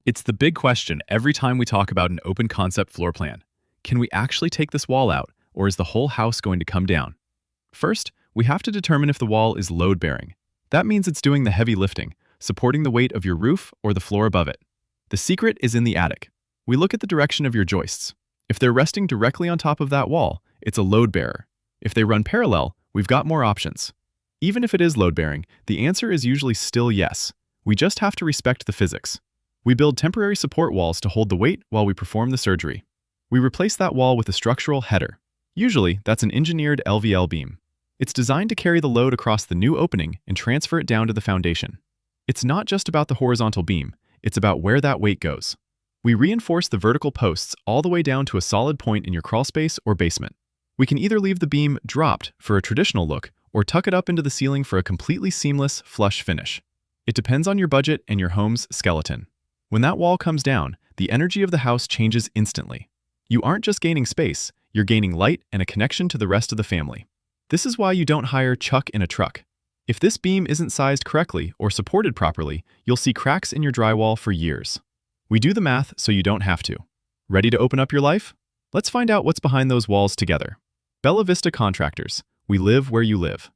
It's the big question every time we talk about an open concept floor plan. Can we actually take this wall out, or is the whole house going to come down? First, we have to determine if the wall is load-bearing. That means it's doing the heavy lifting, supporting the weight of your roof or the floor above it. The secret is in the attic. We look at the direction of your joists. If they're resting directly on top of that wall, it's a load bearer. If they run parallel, we've got more options. Even if it is load-bearing, the answer is usually still yes. We just have to respect the physics. We build temporary support walls to hold the weight while we perform the surgery. We replace that wall with a structural header. Usually, that's an engineered LVL beam. It's designed to carry the load across the new opening and transfer it down to the foundation. It's not just about the horizontal beam, it's about where that weight goes. We reinforce the vertical posts all the way down to a solid point in your crawlspace or basement. We can either leave the beam dropped for a traditional look or tuck it up into the ceiling for a completely seamless, flush finish. It depends on your budget and your home's skeleton. When that wall comes down, the energy of the house changes instantly. You aren't just gaining space, you're gaining light and a connection to the rest of the family. This is why you don't hire Chuck in a truck. If this beam isn't sized correctly or supported properly, you'll see cracks in your drywall for years. We do the math so you don't have to. Ready to open up your life? Let's find out what's behind those walls together. Bella Vista Contractors. We live where you live.